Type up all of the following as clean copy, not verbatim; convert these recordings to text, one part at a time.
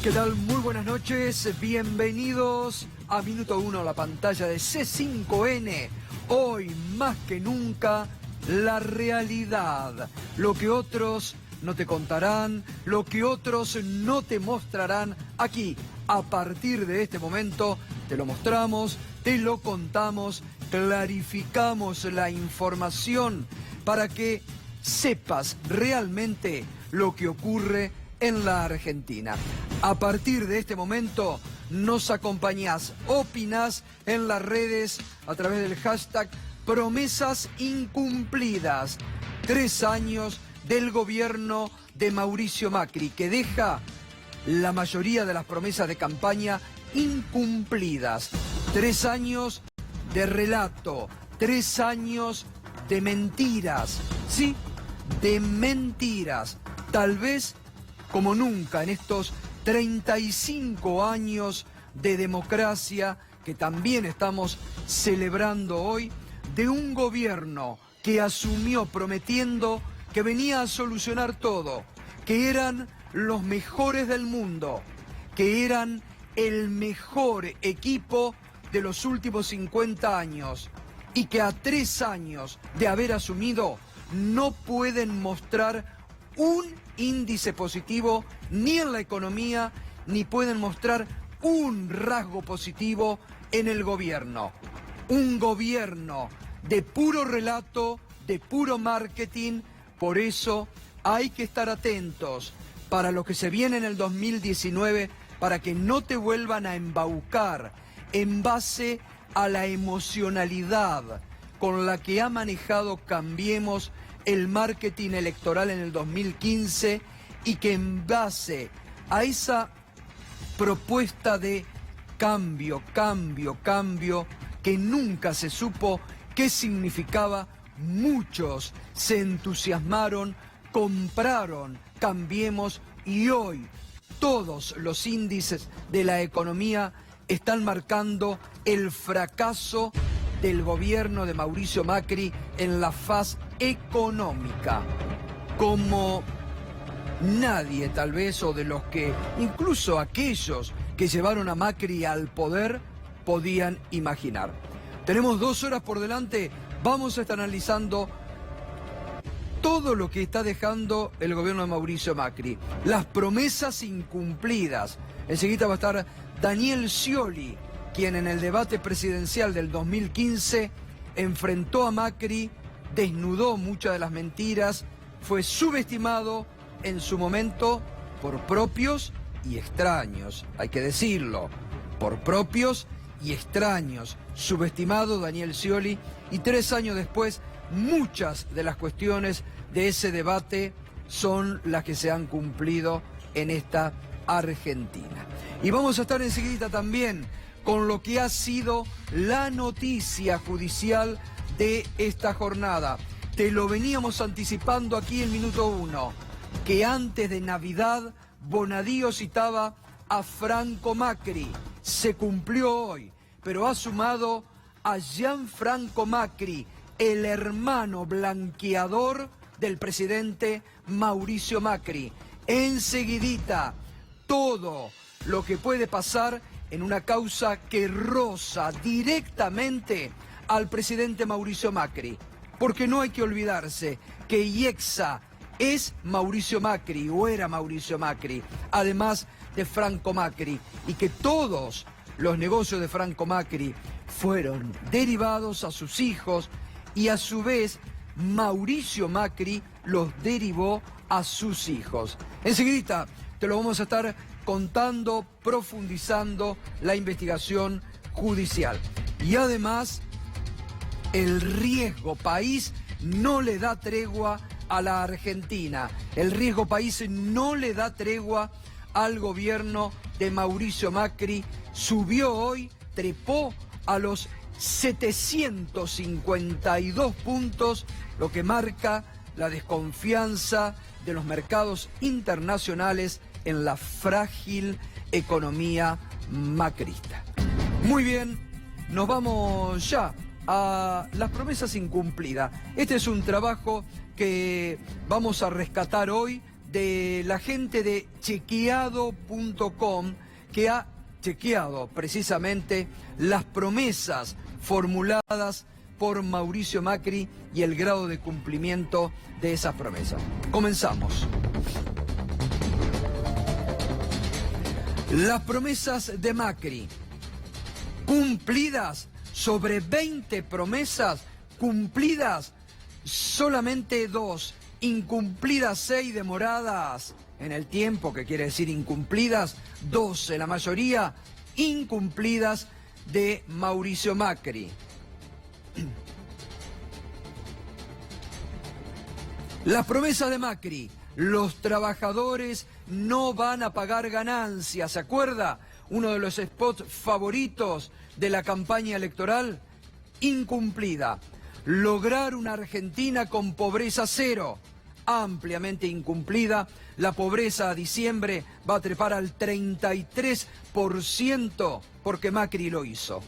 ¿Qué tal? Muy buenas noches, bienvenidos a Minuto 1, la pantalla de C5N. Hoy, más que nunca, la realidad. Lo que otros no te contarán, lo que otros no te mostrarán. Aquí, a partir de este momento, te lo mostramos, te lo contamos, clarificamos la información para que sepas realmente lo que ocurre en la Argentina. A partir de este momento nos acompañás, opinás en las redes a través del hashtag Promesas Incumplidas. 3 años del gobierno de Mauricio Macri, que deja la mayoría de las promesas de campaña incumplidas. 3 años de relato, 3 años de mentiras, sí, de mentiras. Tal vez como nunca en estos 35 años de democracia que también estamos celebrando hoy, de un gobierno que asumió prometiendo que venía a solucionar todo, que eran los mejores del mundo, que eran el mejor equipo de los últimos 50 años y que a 3 años de haber asumido no pueden mostrar un índice positivo ni en la economía, ni pueden mostrar un rasgo positivo en el gobierno. Un gobierno de puro relato, de puro marketing. Por eso hay que estar atentos para lo que se viene en el 2019, para que no te vuelvan a embaucar en base a la emocionalidad con la que ha manejado Cambiemos el marketing electoral en el 2015 y que en base a esa propuesta de cambio, que nunca se supo qué significaba, muchos se entusiasmaron, compraron Cambiemos y hoy todos los índices de la economía están marcando el fracaso del gobierno de Mauricio Macri en la faz económica. Como nadie tal vez, o de los que incluso aquellos que llevaron a Macri al poder podían imaginar. Tenemos 2 horas por delante, vamos a estar analizando todo lo que está dejando el gobierno de Mauricio Macri, las promesas incumplidas. Enseguida va a estar Daniel Scioli, quien en el debate presidencial del 2015 enfrentó a Macri, desnudó muchas de las mentiras, fue subestimado en su momento por propios y extraños, hay que decirlo, por propios y extraños, subestimado Daniel Scioli, y 3 años después muchas de las cuestiones de ese debate son las que se han cumplido en esta Argentina. Y vamos a estar enseguida también con lo que ha sido la noticia judicial de esta jornada. Te lo veníamos anticipando aquí en Minuto 1, que antes de Navidad Bonadío citaba a Franco Macri. Se cumplió hoy, pero ha sumado a Gianfranco Macri, el hermano blanqueador del presidente Mauricio Macri. Enseguidita, todo lo que puede pasar en una causa que roza directamente al presidente Mauricio Macri. Porque no hay que olvidarse que IEXA es Mauricio Macri, o era Mauricio Macri, además de Franco Macri, y que todos los negocios de Franco Macri fueron derivados a sus hijos, y a su vez Mauricio Macri los derivó a sus hijos. Enseguida te lo vamos a estar contando, profundizando la investigación judicial. Y además, el riesgo país no le da tregua a la Argentina. El riesgo país no le da tregua al gobierno de Mauricio Macri. Subió hoy, trepó a los 752 puntos, lo que marca la desconfianza de los mercados internacionales en la frágil economía macrista. Muy bien, nos vamos ya a las promesas incumplidas. Este es un trabajo que vamos a rescatar hoy de la gente de chequeado.com, que ha chequeado precisamente las promesas formuladas por Mauricio Macri y el grado de cumplimiento de esas promesas. Comenzamos. Las promesas de Macri, cumplidas sobre 20 promesas, cumplidas solamente 2, incumplidas 6, demoradas en el tiempo, que quiere decir incumplidas 12, la mayoría incumplidas de Mauricio Macri. Las promesas de Macri: los trabajadores no van a pagar ganancias. ¿Se acuerda? Uno de los spots favoritos de la campaña electoral. Incumplida. Lograr una Argentina con pobreza cero. Ampliamente incumplida. La pobreza a diciembre va a trepar al 33% porque Macri lo hizo.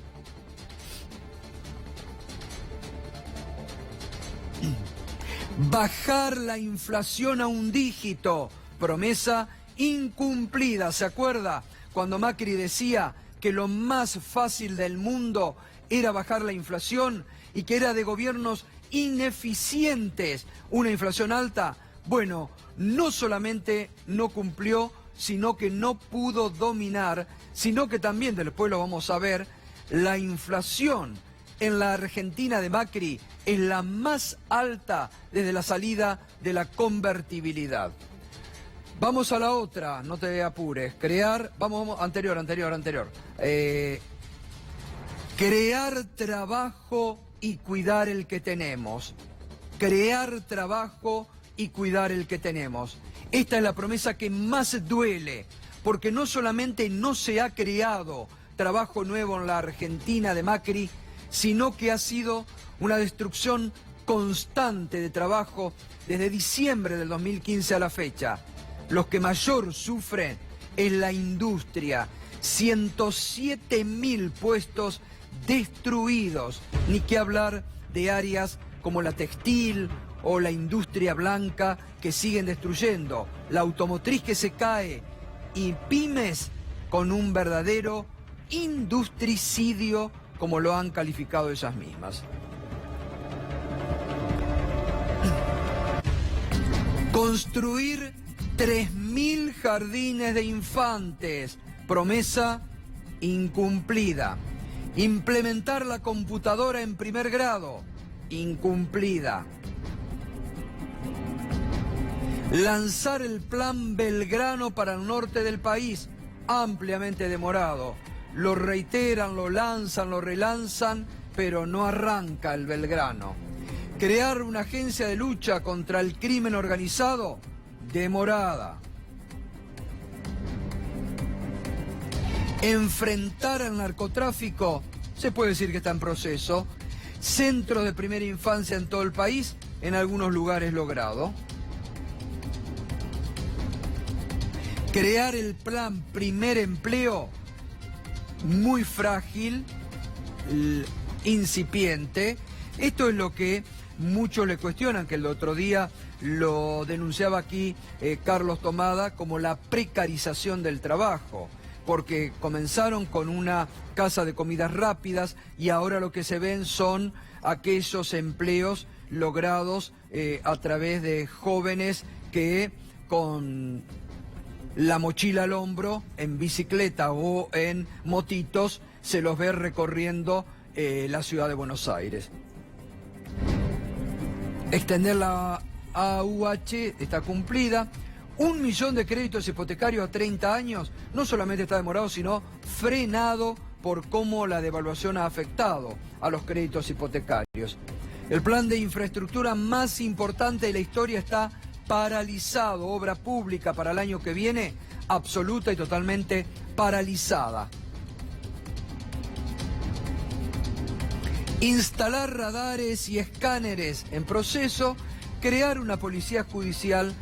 Bajar la inflación a un dígito, promesa incumplida. ¿Se acuerda cuando Macri decía que lo más fácil del mundo era bajar la inflación y que era de gobiernos ineficientes una inflación alta? Bueno, no solamente no cumplió, sino que no pudo dominar, sino que también, después lo vamos a ver, la inflación en la Argentina de Macri es la más alta desde la salida de la convertibilidad. Vamos a la otra, no te apures. Anterior. Crear trabajo y cuidar el que tenemos. Crear trabajo y cuidar el que tenemos. Esta es la promesa que más duele, porque no solamente no se ha creado trabajo nuevo en la Argentina de Macri, sino que ha sido una destrucción constante de trabajo desde diciembre del 2015 a la fecha. Los que mayor sufren es la industria. 107.000 puestos destruidos. Ni que hablar de áreas como la textil o la industria blanca que siguen destruyendo. La automotriz que se cae y pymes con un verdadero industricidio, como lo han calificado ellas mismas. Construir 3.000 jardines de infantes, promesa incumplida. Implementar la computadora en primer grado, incumplida. Lanzar el plan Belgrano para el norte del país, ampliamente demorado. Lo reiteran, lo lanzan, lo relanzan, pero no arranca el Belgrano. Crear una agencia de lucha contra el crimen organizado, demorada. Enfrentar al narcotráfico, se puede decir que está en proceso. Centros de primera infancia en todo el país, en algunos lugares logrado. Crear el plan Primer Empleo, muy frágil, incipiente. Esto es lo que muchos le cuestionan, que el otro día lo denunciaba aquí Carlos Tomada, como la precarización del trabajo, porque comenzaron con una casa de comidas rápidas y ahora lo que se ven son aquellos empleos logrados a través de jóvenes que con la mochila al hombro, en bicicleta o en motitos, se los ve recorriendo la ciudad de Buenos Aires. Extender la AUH está cumplida. 1 millón de créditos hipotecarios a 30 años, no solamente está demorado, sino frenado por cómo la devaluación ha afectado a los créditos hipotecarios. El plan de infraestructura más importante de la historia está paralizado. Obra pública para el año que viene, absoluta y totalmente paralizada. Instalar radares y escáneres en proceso. Crear una policía judicial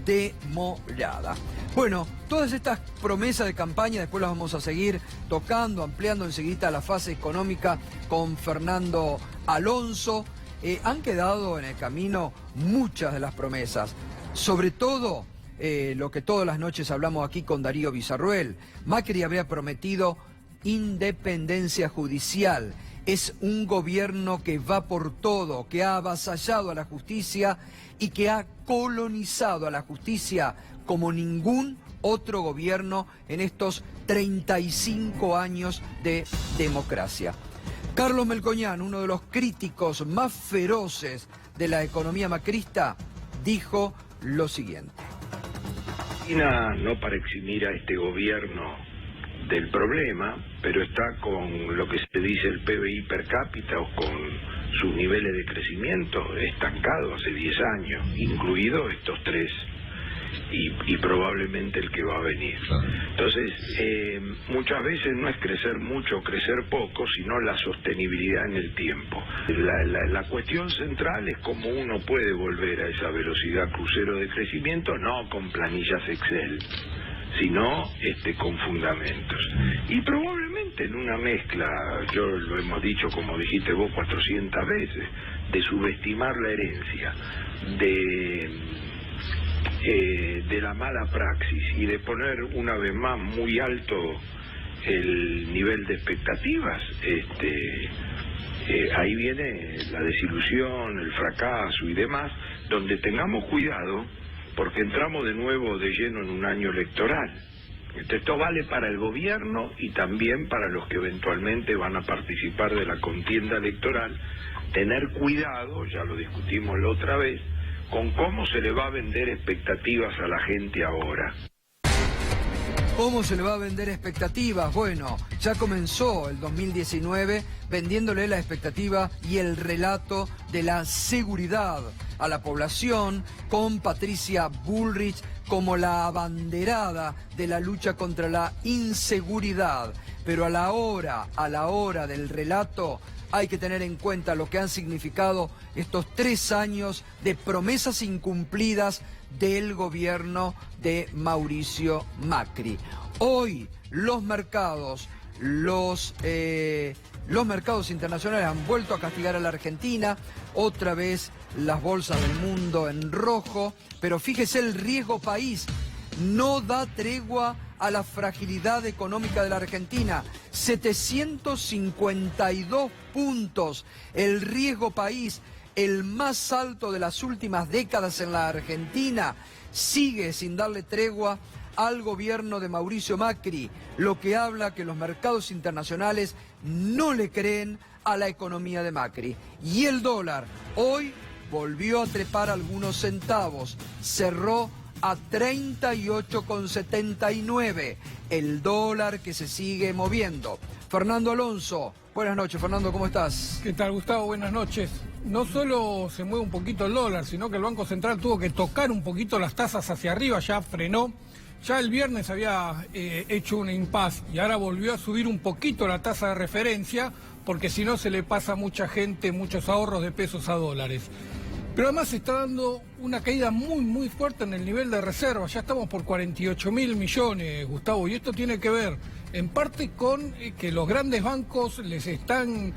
demorada. Bueno, todas estas promesas de campaña después las vamos a seguir tocando, ampliando enseguida la fase económica con Fernando Alonso. Han quedado en el camino muchas de las promesas, sobre todo lo que todas las noches hablamos aquí con Darío Bizarruel. Macri había prometido independencia judicial. Es un gobierno que va por todo, que ha avasallado a la justicia y que ha colonizado a la justicia como ningún otro gobierno en estos 35 años de democracia. Carlos Melconian, uno de los críticos más feroces de la economía macrista, dijo lo siguiente. No para eximir a este gobierno del problema, pero está con lo que se dice el PBI per cápita o con sus niveles de crecimiento estancado hace 10 años, incluidos estos 3 y probablemente el que va a venir. Entonces, muchas veces no es crecer mucho o crecer poco, sino la sostenibilidad en el tiempo. La cuestión central es cómo uno puede volver a esa velocidad crucero de crecimiento, no con planillas Excel, sino con fundamentos. Y probablemente en una mezcla, yo lo hemos dicho como dijiste vos 400 veces, de subestimar la herencia, de la mala praxis y de poner una vez más muy alto el nivel de expectativas, ahí viene la desilusión, el fracaso y demás, donde tengamos cuidado porque entramos de nuevo de lleno en un año electoral. Esto vale para el gobierno y también para los que eventualmente van a participar de la contienda electoral. Tener cuidado, ya lo discutimos la otra vez, con cómo se le va a vender expectativas a la gente ahora. ¿Cómo se le va a vender expectativas? Bueno, ya comenzó el 2019 vendiéndole la expectativa y el relato de la seguridad a la población, con Patricia Bullrich como la abanderada de la lucha contra la inseguridad. Pero a la hora del relato, hay que tener en cuenta lo que han significado estos 3 años de promesas incumplidas del gobierno de Mauricio Macri. Hoy los mercados internacionales han vuelto a castigar a la Argentina, otra vez las bolsas del mundo en rojo, pero fíjese el riesgo país, no da tregua a la fragilidad económica de la Argentina. 752 puntos, el riesgo país, el más alto de las últimas décadas en la Argentina, sigue sin darle tregua al gobierno de Mauricio Macri, lo que habla que los mercados internacionales no le creen a la economía de Macri. Y el dólar hoy volvió a trepar algunos centavos, cerró a 38,79, el dólar que se sigue moviendo. Fernando Alonso, buenas noches. Fernando, ¿cómo estás? ¿Qué tal, Gustavo? Buenas noches. No solo se mueve un poquito el dólar, sino que el Banco Central tuvo que tocar un poquito las tasas hacia arriba, ya frenó. Ya el viernes había hecho un impasse y ahora volvió a subir un poquito la tasa de referencia, porque si no se le pasa a mucha gente muchos ahorros de pesos a dólares. Pero además se está dando una caída muy fuerte en el nivel de reserva. Ya estamos por 48.000 millones, Gustavo, y esto tiene que ver en parte con que los grandes bancos les están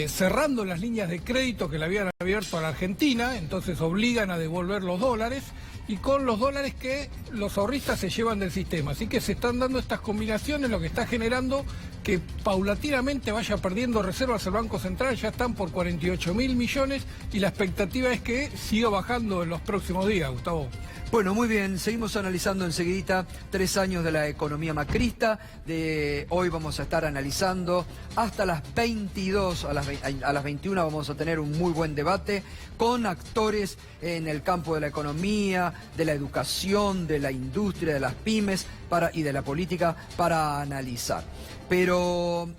cerrando las líneas de crédito que le habían abierto a la Argentina, entonces obligan a devolver los dólares, y con los dólares que los ahorristas se llevan del sistema. Así que se están dando estas combinaciones, lo que está generando que paulatinamente vaya perdiendo reservas el Banco Central. Ya están por 48.000 millones y la expectativa es que siga bajando en los próximos días, Gustavo. Bueno, muy bien, seguimos analizando enseguidita 3 años de la economía macrista. Hoy vamos a estar analizando hasta las 22, a las 21 vamos a tener un muy buen debate con actores en el campo de la economía, de la educación, de la industria, de las pymes y de la política para analizar. Pero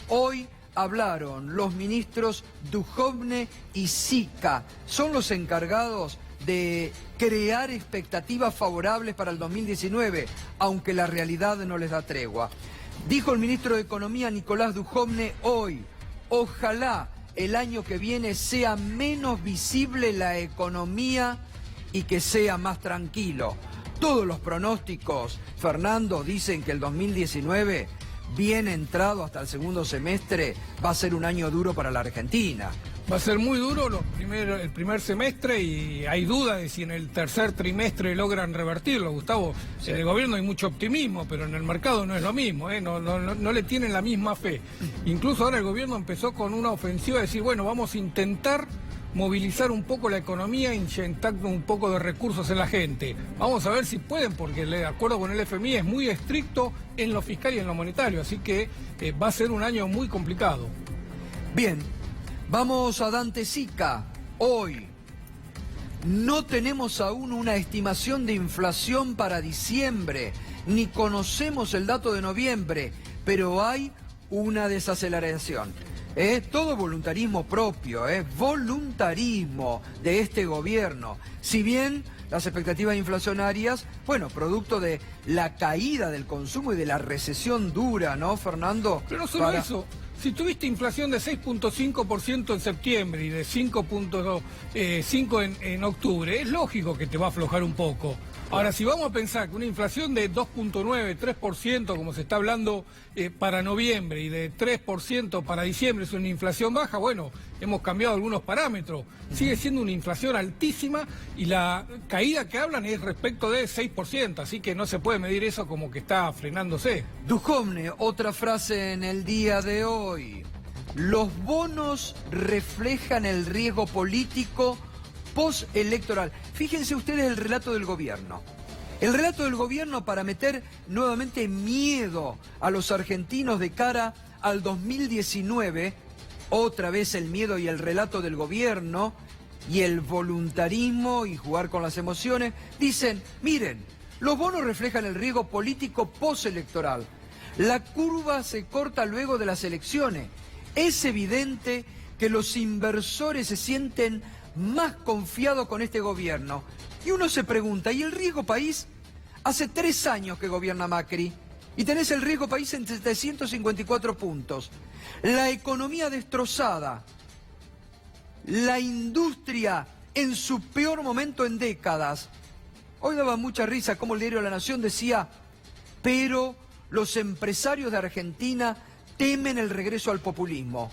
hoy hablaron los ministros Duhovne y Sica, son los encargados de crear expectativas favorables para el 2019, aunque la realidad no les da tregua. Dijo el ministro de Economía Nicolás Duhovne hoy, ojalá el año que viene sea menos visible la economía y que sea más tranquilo. Todos los pronósticos, Fernando, dicen que el 2019, bien entrado hasta el segundo semestre, va a ser un año duro para la Argentina. Va a ser muy duro el primer semestre y hay duda de si en el tercer trimestre logran revertirlo, Gustavo. Sí. En el gobierno hay mucho optimismo, pero en el mercado no es lo mismo, ¿eh? No le tienen la misma fe. Incluso ahora el gobierno empezó con una ofensiva de decir, bueno, vamos a intentar movilizar un poco la economía, inyectando un poco de recursos en la gente. Vamos a ver si pueden, porque de acuerdo con el FMI es muy estricto en lo fiscal y en lo monetario, así que va a ser un año muy complicado. Bien, vamos a Dante Sica. Hoy no tenemos aún una estimación de inflación para diciembre, ni conocemos el dato de noviembre, pero hay una desaceleración. Todo voluntarismo propio, voluntarismo de este gobierno. Si bien las expectativas inflacionarias, bueno, producto de la caída del consumo y de la recesión dura, ¿no, Fernando? Pero no solo eso. Si tuviste inflación de 6.5% en septiembre y de 5.5% en octubre, es lógico que te va a aflojar un poco. Ahora, si vamos a pensar que una inflación de 2.9%, 3%, como se está hablando para noviembre, y de 3% para diciembre es una inflación baja, bueno, hemos cambiado algunos parámetros. Sigue siendo una inflación altísima y la caída que hablan es respecto de 6%, así que no se puede medir eso como que está frenándose. Duhovne, otra frase en el día de hoy. Los bonos reflejan el riesgo político postelectoral. Fíjense ustedes el relato del gobierno. El relato del gobierno para meter nuevamente miedo a los argentinos de cara al 2019. Otra vez el miedo y el relato del gobierno y el voluntarismo y jugar con las emociones. Dicen, miren, los bonos reflejan el riesgo político postelectoral. La curva se corta luego de las elecciones. Es evidente que los inversores se sienten más confiados con este gobierno. Y uno se pregunta, ¿y el riesgo país? Hace 3 años que gobierna Macri y tenés el riesgo país en 754 puntos. La economía destrozada, la industria en su peor momento en décadas. Hoy daba mucha risa como el diario La Nación decía, pero los empresarios de Argentina temen el regreso al populismo.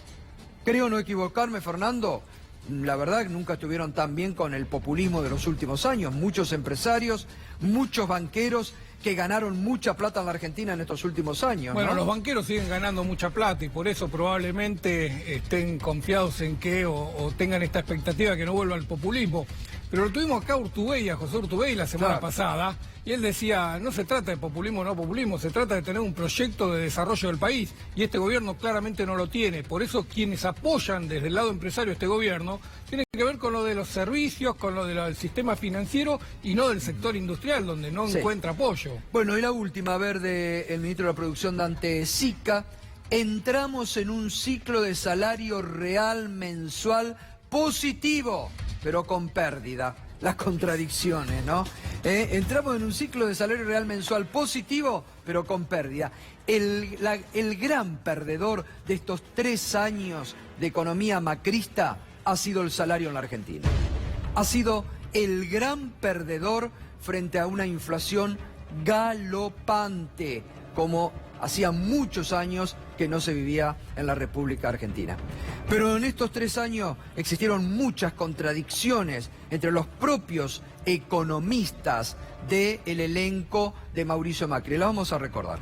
Creo no equivocarme, Fernando. La verdad que nunca estuvieron tan bien con el populismo de los últimos años. Muchos empresarios, muchos banqueros que ganaron mucha plata en la Argentina en estos últimos años. Bueno, ¿no? los banqueros siguen ganando mucha plata y por eso probablemente estén confiados en que o tengan esta expectativa de que no vuelva el populismo. Pero lo tuvimos acá a José Urtubey la semana pasada, y él decía, no se trata de populismo o no populismo, se trata de tener un proyecto de desarrollo del país, y este gobierno claramente no lo tiene. Por eso quienes apoyan desde el lado empresario este gobierno tienen que ver con lo de los servicios, con lo del sistema financiero y no del sector industrial, donde no encuentra apoyo. Bueno, y la última, a ver, del ministro de la Producción, Dante Sica. Entramos en un ciclo de salario real mensual positivo, pero con pérdida. Las contradicciones, ¿no? Entramos en un ciclo de salario real mensual positivo, pero con pérdida. El gran perdedor de estos 3 años de economía macrista ha sido el salario en la Argentina. Ha sido el gran perdedor frente a una inflación galopante, como hacía muchos años que no se vivía en la República Argentina. Pero en estos 3 años existieron muchas contradicciones entre los propios economistas del elenco de Mauricio Macri. Las vamos a recordar.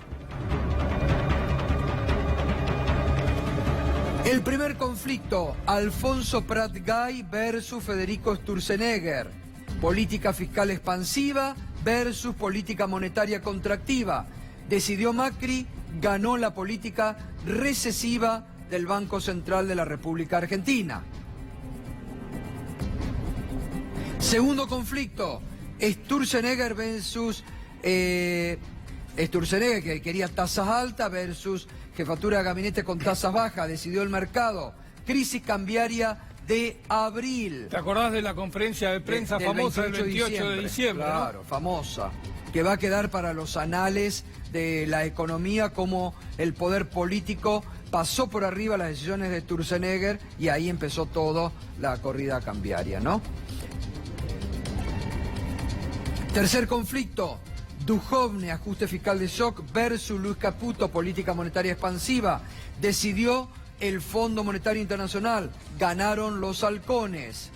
El primer conflicto, Alfonso Prat-Gay versus Federico Sturzenegger. Política fiscal expansiva versus política monetaria contractiva. Decidió Macri, ganó la política recesiva del Banco Central de la República Argentina. Segundo conflicto, Sturzenegger versus Sturzenegger, que quería tasas altas, versus jefatura de gabinete con tasas bajas. Decidió el mercado. Crisis cambiaria de abril. ¿Te acordás de la conferencia de prensa famosa del 28 de diciembre? Claro, ¿no? Famosa, que va a quedar para los anales de la economía, como el poder político pasó por arriba las decisiones de Sturzenegger y ahí empezó todo la corrida cambiaria, ¿no? Tercer conflicto, Duhovne, ajuste fiscal de shock versus Luis Caputo, política monetaria expansiva. Decidió el Fondo Monetario Internacional, ganaron los halcones.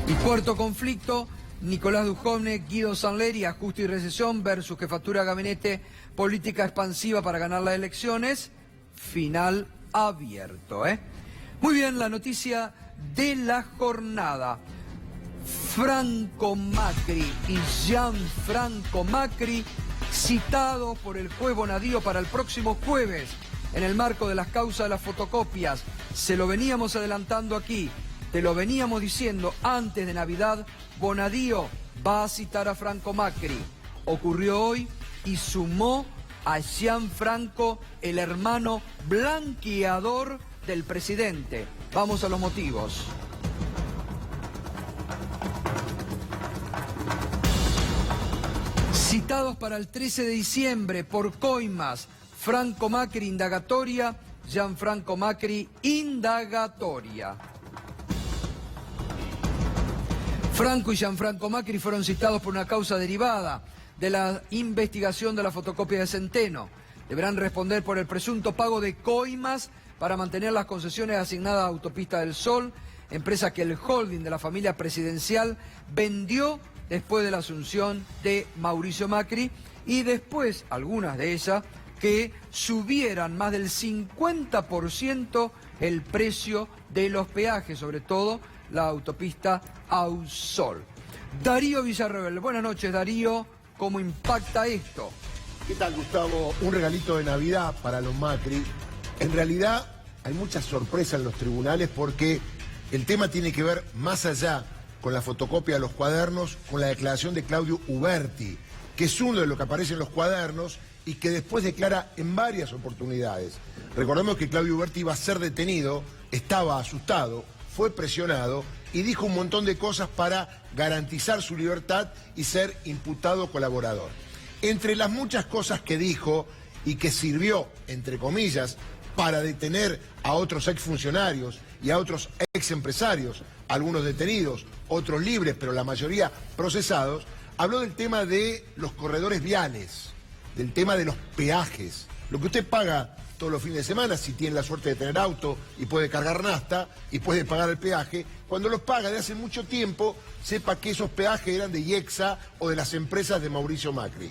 Y cuarto conflicto, Nicolás Dujovne, Guido Sanleri, ajuste y recesión versus jefatura de gabinete, política expansiva para ganar las elecciones, final abierto. Muy bien, la noticia de la jornada. Franco Macri y Gianfranco Macri citados por el juez Bonadío para el próximo jueves en el marco de las causas de las fotocopias. Se lo veníamos adelantando aquí, te lo veníamos diciendo antes de Navidad. Bonadío va a citar a Franco Macri. Ocurrió hoy y sumó a Gianfranco, el hermano blanqueador del presidente. Vamos a los motivos. Citados para el 13 de diciembre por coimas, Franco Macri indagatoria, Gianfranco Macri indagatoria. Franco y Gianfranco Macri fueron citados por una causa derivada de la investigación de la fotocopia de Centeno. Deberán responder por el presunto pago de coimas para mantener las concesiones asignadas a Autopista del Sol, empresa que el holding de la familia presidencial vendió después de la asunción de Mauricio Macri, y después algunas de ellas que subieran más del 50% el precio de los peajes, sobre todo la autopista Ausol. Darío Villarroel, buenas noches Darío, ¿cómo impacta esto? ¿Qué tal, Gustavo? Un regalito de Navidad para los Macri. En realidad hay mucha sorpresa en los tribunales porque el tema tiene que ver más allá con la fotocopia de los cuadernos, con la declaración de Claudio Uberti, que es uno de los que aparece en los cuadernos y que después declara en varias oportunidades. Recordemos que Claudio Uberti iba a ser detenido, estaba asustado, fue presionado y dijo un montón de cosas para garantizar su libertad y ser imputado colaborador. Entre las muchas cosas que dijo y que sirvió, entre comillas, para detener a otros exfuncionarios y a otros exempresarios, algunos detenidos, otros libres, pero la mayoría procesados, habló del tema de los corredores viales, del tema de los peajes, lo que usted paga todos los fines de semana si tiene la suerte de tener auto y puede cargar nafta y puede pagar el peaje. Cuando los paga de hace mucho tiempo, sepa que esos peajes eran de IEXA o de las empresas de Mauricio Macri.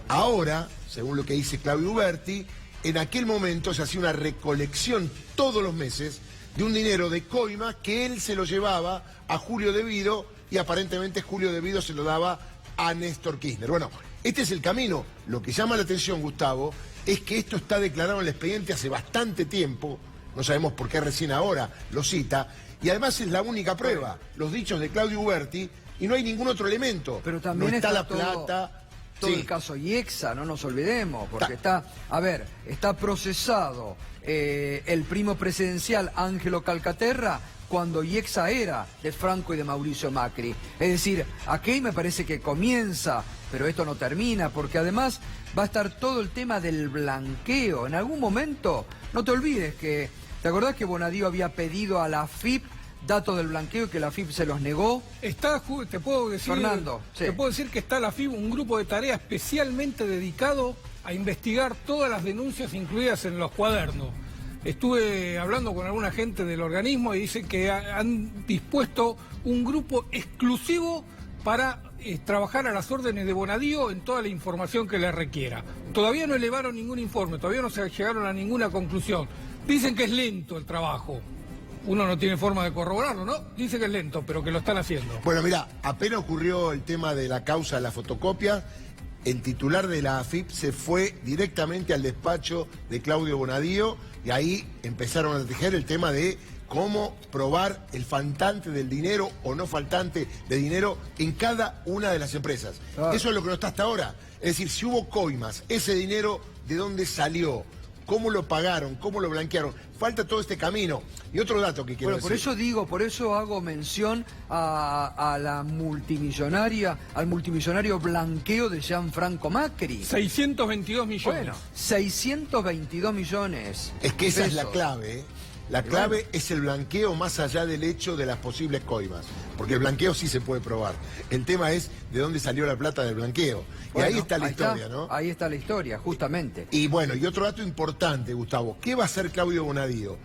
Ahora, según lo que dice Claudio Uberti, en aquel momento se hacía una recolección todos los meses de un dinero de coima que él se lo llevaba a Julio De Vido y aparentemente Julio De Vido se lo daba a Néstor Kirchner. Bueno, este es el camino. Lo que llama la atención, Gustavo, es que esto está declarado en el expediente hace bastante tiempo, no sabemos por qué recién ahora lo cita, y además es la única prueba, los dichos de Claudio Uberti, y no hay ningún otro elemento. Pero también no está la todo, plata. Todo Sí. el caso IEXA, no nos olvidemos, porque está procesado el primo presidencial Ángelo Calcaterra cuando IEXA era de Franco y de Mauricio Macri. Es decir, aquí me parece que comienza, pero esto no termina, porque además va a estar todo el tema del blanqueo. En algún momento, no te olvides que, ¿te acordás que Bonadío había pedido a la AFIP datos del blanqueo y que la AFIP se los negó? Te puedo decir, Fernando, sí. Te puedo decir que está la AFIP, un grupo de tarea especialmente dedicado a investigar todas las denuncias incluidas en los cuadernos. Estuve hablando con alguna gente del organismo y dicen que han dispuesto un grupo exclusivo para trabajar a las órdenes de Bonadío en toda la información que le requiera. Todavía no elevaron ningún informe, todavía no se llegaron a ninguna conclusión. Dicen que es lento el trabajo. Uno no tiene forma de corroborarlo, ¿no? Dice que es lento, pero que lo están haciendo. Bueno, mira, apenas ocurrió el tema de la causa de la fotocopia, el titular de la AFIP se fue directamente al despacho de Claudio Bonadío y ahí empezaron a tejer el tema de cómo probar el faltante del dinero o no faltante de dinero en cada una de las empresas. Claro. Eso es lo que no está hasta ahora. Es decir, si hubo coimas, ese dinero, ¿de dónde salió? ¿Cómo lo pagaron? ¿Cómo lo blanquearon? Falta todo este camino. Y otro dato que quiero decir. Por eso hago mención a la multimillonaria, al multimillonario blanqueo de Gianfranco Macri. 622 millones. Bueno, 622 millones. Es que esa es la pesos. clave, ¿eh? La clave es el blanqueo más allá del hecho de las posibles coimas. Porque el blanqueo sí se puede probar. El tema es de dónde salió la plata del blanqueo. Bueno, y ahí está la historia, ¿no? Ahí está la historia, justamente. Y bueno, y otro dato importante, Gustavo. ¿Qué va a hacer Claudio Bonadío?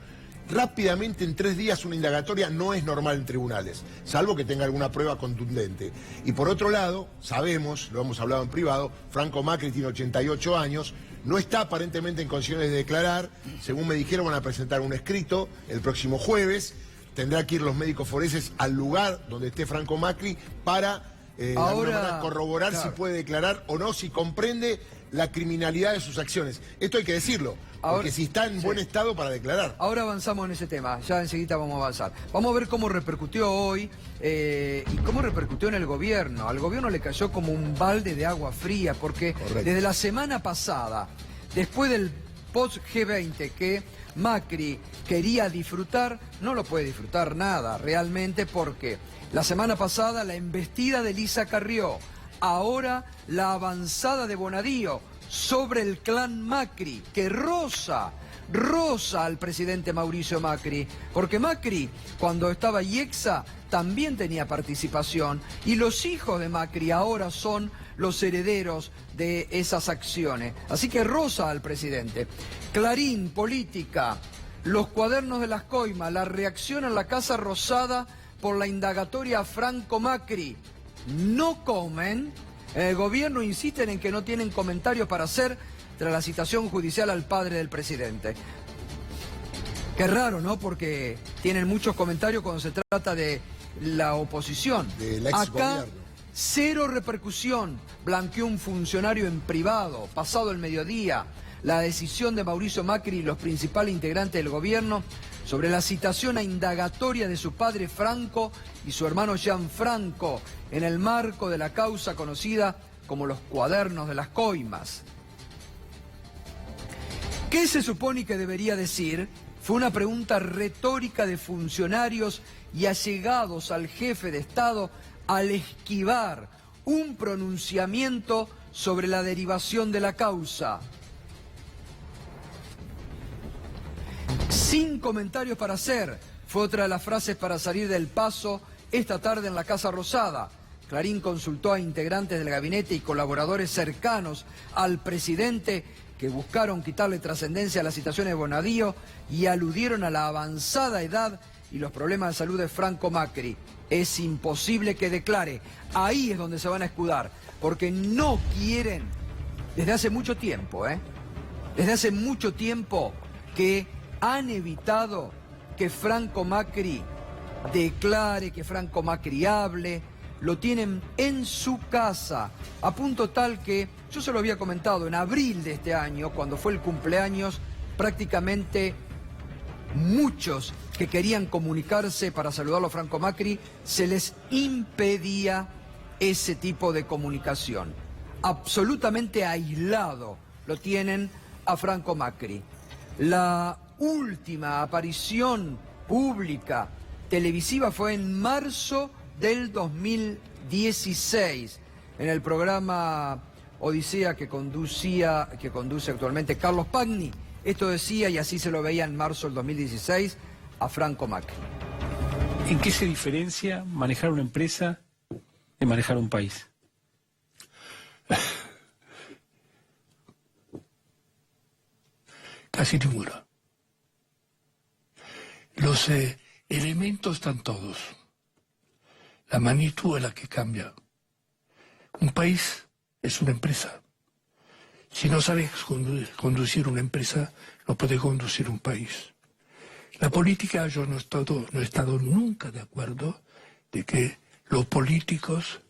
Rápidamente, en 3 días, una indagatoria no es normal en tribunales, salvo que tenga alguna prueba contundente. Y por otro lado, sabemos, lo hemos hablado en privado, Franco Macri tiene 88 años, no está aparentemente en condiciones de declarar. Según me dijeron, van a presentar un escrito el próximo jueves. Tendrá que ir los médicos forenses al lugar donde esté Franco Macri para de alguna manera corroborar si puede declarar o no, si comprende la criminalidad de sus acciones. Esto hay que decirlo, porque si está en buen estado para declarar. Ahora avanzamos en ese tema, ya enseguida vamos a avanzar. Vamos a ver cómo repercutió hoy y cómo repercutió en el gobierno. Al gobierno le cayó como un balde de agua fría, porque desde la semana pasada, después del post-G20 que Macri quería disfrutar, no lo puede disfrutar nada realmente, porque la semana pasada la embestida de Elisa Carrió, ahora la avanzada de Bonadío sobre el clan Macri, que roza al presidente Mauricio Macri, porque Macri, cuando estaba IEXA, también tenía participación, y los hijos de Macri ahora son los herederos de esas acciones. Así que roza al presidente. Clarín, Política, los cuadernos de las coimas, la reacción en la Casa Rosada por la indagatoria a Franco Macri. No comen. El gobierno insisten en que no tienen comentarios para hacer tras la citación judicial al padre del presidente. Qué raro, ¿no? Porque tienen muchos comentarios cuando se trata de la oposición. Acá, cero repercusión. Blanqueó un funcionario en privado, pasado el mediodía. La decisión de Mauricio Macri y los principales integrantes del gobierno sobre la citación a indagatoria de su padre Franco y su hermano Gianfranco en el marco de la causa conocida como los cuadernos de las coimas. ¿Qué se supone que debería decir? Fue una pregunta retórica de funcionarios y allegados al jefe de Estado al esquivar un pronunciamiento sobre la derivación de la causa. Sin comentarios para hacer, fue otra de las frases para salir del paso esta tarde en la Casa Rosada. Clarín consultó a integrantes del gabinete y colaboradores cercanos al presidente que buscaron quitarle trascendencia a las citaciones de Bonadío y aludieron a la avanzada edad y los problemas de salud de Franco Macri. Es imposible que declare. Ahí es donde se van a escudar, porque no quieren, desde hace mucho tiempo, desde hace mucho tiempo que han evitado que Franco Macri declare, que Franco Macri hable. Lo tienen en su casa, a punto tal que, yo se lo había comentado, en abril de este año, cuando fue el cumpleaños, prácticamente muchos que querían comunicarse para saludarlo a Franco Macri, se les impedía ese tipo de comunicación. Absolutamente aislado lo tienen a Franco Macri. La última aparición pública televisiva fue en marzo del 2016, en el programa Odisea que conduce actualmente Carlos Pagni. Esto decía, y así se lo veía en marzo del 2016, a Franco Macri. ¿En qué se diferencia manejar una empresa de manejar un país? Casi ninguna. Los elementos están todos. La magnitud es la que cambia. Un país es una empresa. Si no sabes conducir una empresa, no puedes conducir un país. La política, yo no he estado nunca de acuerdo de que los políticos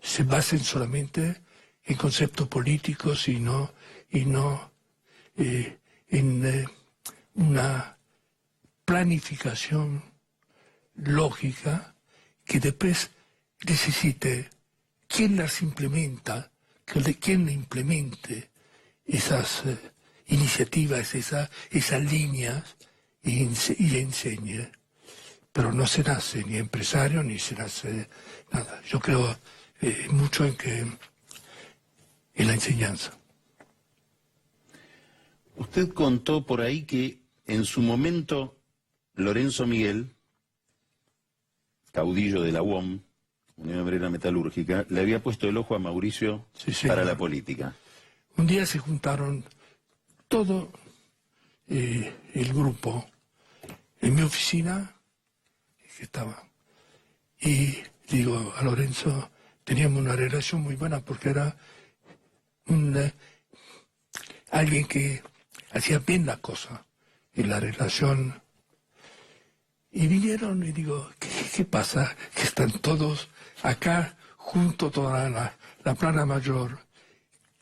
se basen solamente en conceptos políticos y no en una planificación lógica que después necesite quién las implementa, quién implemente esas iniciativas, esas líneas y le enseñe. Pero no se nace ni empresario ni se nace nada. Yo creo mucho en la enseñanza. Usted contó por ahí que en su momento Lorenzo Miguel, caudillo de la UOM, Unión Obrera Metalúrgica, le había puesto el ojo a Mauricio para la política. Un día se juntaron todo el grupo en mi oficina, que estaba, y digo a Lorenzo, teníamos una relación muy buena porque era alguien que hacía bien la cosa en la relación. Y vinieron y digo, ¿qué pasa? Que están todos acá, junto toda la plana mayor.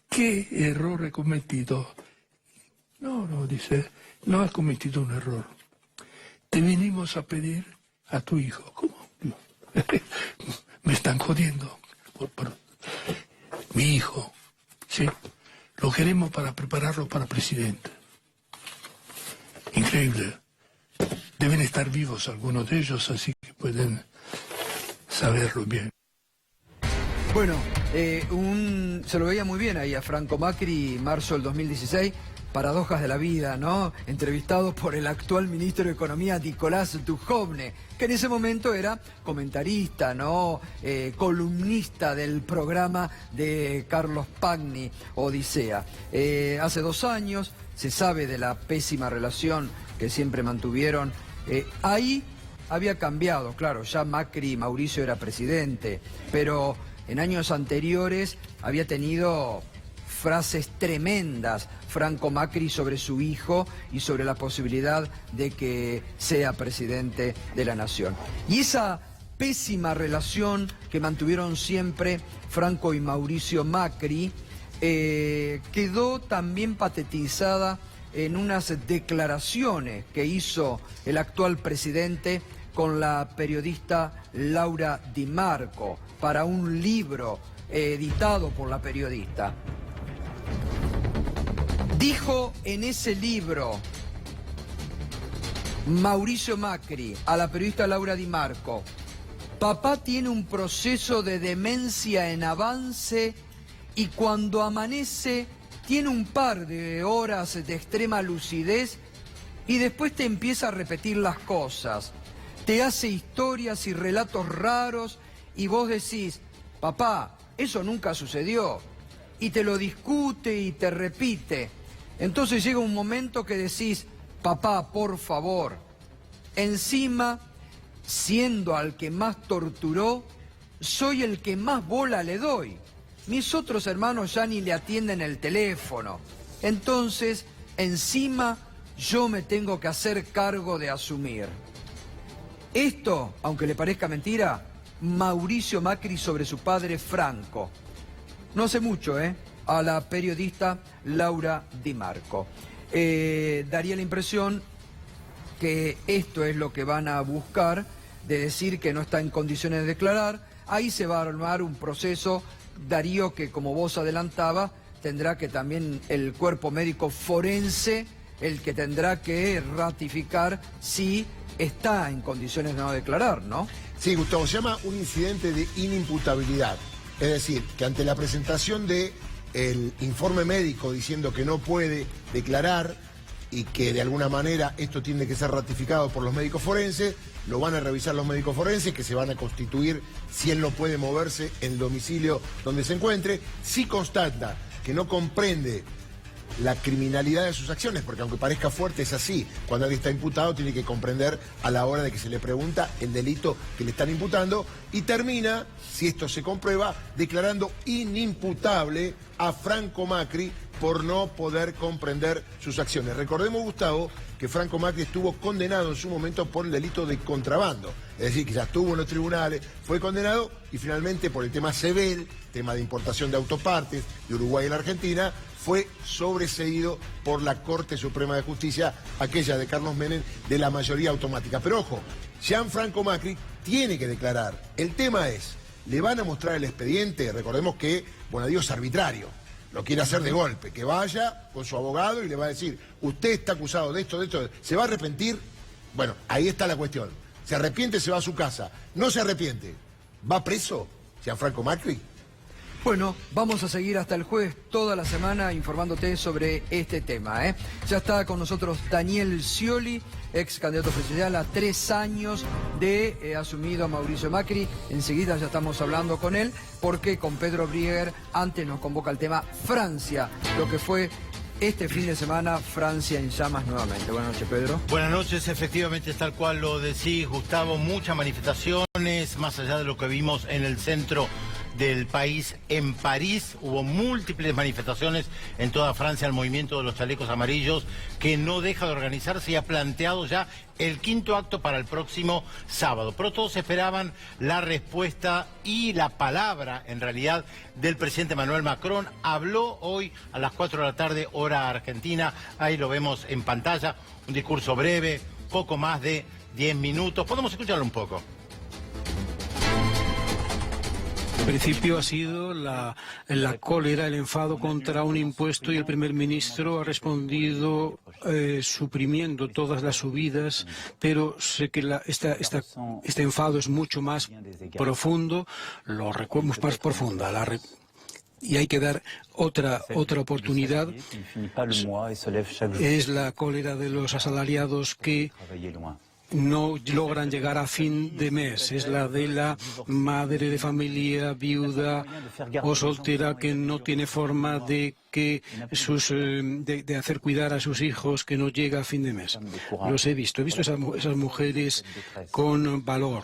¿Qué error he cometido? No, dice, no has cometido un error. Te vinimos a pedir a tu hijo. ¿Cómo? Me están jodiendo. Mi hijo, ¿sí? Lo queremos para prepararlo para presidente. Increíble. Deben estar vivos algunos de ellos, así que pueden saberlo bien. Bueno, se lo veía muy bien ahí a Franco Macri, marzo del 2016, paradojas de la vida, ¿no? Entrevistado por el actual ministro de Economía, Nicolás Dujovne, que en ese momento era comentarista, ¿no? Columnista del programa de Carlos Pagni, Odisea. Hace 2 años se sabe de la pésima relación que siempre mantuvieron. Ahí había cambiado, claro, ya Macri, Mauricio era presidente, pero en años anteriores había tenido frases tremendas Franco Macri sobre su hijo y sobre la posibilidad de que sea presidente de la nación. Y esa pésima relación que mantuvieron siempre Franco y Mauricio Macri quedó también patetizada en unas declaraciones que hizo el actual presidente con la periodista Laura Di Marco para un libro editado por la periodista. Dijo en ese libro Mauricio Macri a la periodista Laura Di Marco: papá tiene un proceso de demencia en avance y cuando amanece tiene un par de horas de extrema lucidez y después te empieza a repetir las cosas. Te hace historias y relatos raros y vos decís, papá, eso nunca sucedió. Y te lo discute y te repite. Entonces llega un momento que decís, papá, por favor. Encima, siendo al que más torturó, soy el que más bola le doy. Mis otros hermanos ya ni le atienden el teléfono. Entonces, encima, yo me tengo que hacer cargo de asumir. Esto, aunque le parezca mentira, Mauricio Macri sobre su padre Franco. No hace mucho, a la periodista Laura Di Marco. Daría la impresión que esto es lo que van a buscar, de decir que no está en condiciones de declarar. Ahí se va a armar un proceso, Darío, que como vos adelantaba, tendrá que también el cuerpo médico forense, el que tendrá que ratificar si está en condiciones de no declarar, ¿no? Sí, Gustavo, se llama un incidente de inimputabilidad. Es decir, que ante la presentación del informe médico diciendo que no puede declarar y que de alguna manera esto tiene que ser ratificado por los médicos forenses, lo van a revisar los médicos forenses, que se van a constituir si él no puede moverse en el domicilio donde se encuentre. Si constata que no comprende la criminalidad de sus acciones, porque aunque parezca fuerte es así, cuando alguien está imputado tiene que comprender a la hora de que se le pregunta el delito que le están imputando, y termina, si esto se comprueba, declarando inimputable a Franco Macri por no poder comprender sus acciones. Recordemos, Gustavo, que Franco Macri estuvo condenado en su momento por el delito de contrabando, es decir, que ya estuvo en los tribunales, fue condenado y finalmente por el tema Sebel, tema de importación de autopartes de Uruguay y la Argentina, fue sobreseído por la Corte Suprema de Justicia, aquella de Carlos Menem, de la mayoría automática. Pero ojo, Gianfranco Macri tiene que declarar. El tema es, ¿le van a mostrar el expediente? Recordemos que Bonadío es arbitrario, lo quiere hacer de golpe, que vaya con su abogado y le va a decir, usted está acusado de esto, ¿se va a arrepentir? Bueno, ahí está la cuestión. ¿Se arrepiente? Se va a su casa. ¿No se arrepiente? ¿Va preso Gianfranco Macri? Bueno, vamos a seguir hasta el jueves toda la semana informándote sobre este tema, ¿eh? Ya está con nosotros Daniel Scioli, ex candidato presidencial a 3 años de asumido a Mauricio Macri. Enseguida ya estamos hablando con él, porque con Pedro Brieger antes nos convoca el tema Francia, lo que fue este fin de semana Francia en llamas nuevamente. Buenas noches, Pedro. Buenas noches, efectivamente, tal cual lo decís, Gustavo, muchas manifestaciones, más allá de lo que vimos en el centro del país. En París hubo múltiples manifestaciones en toda Francia, el movimiento de los chalecos amarillos, que no deja de organizarse y ha planteado ya el 5º acto para el próximo sábado. Pero todos esperaban la respuesta y la palabra, en realidad, del presidente Emmanuel Macron. Habló hoy a las 4 de la tarde, hora argentina, ahí lo vemos en pantalla, un discurso breve, poco más de 10 minutos. Podemos escucharlo un poco. En principio ha sido la cólera, el enfado contra un impuesto, y el primer ministro ha respondido suprimiendo todas las subidas, pero sé que este enfado es mucho más profundo, más profunda. Y hay que dar otra oportunidad. Es la cólera de los asalariados que no logran llegar a fin de mes. Es la de la madre de familia, viuda o soltera, que no tiene forma de hacer cuidar a sus hijos, que no llega a fin de mes. Los he visto esas mujeres con valor.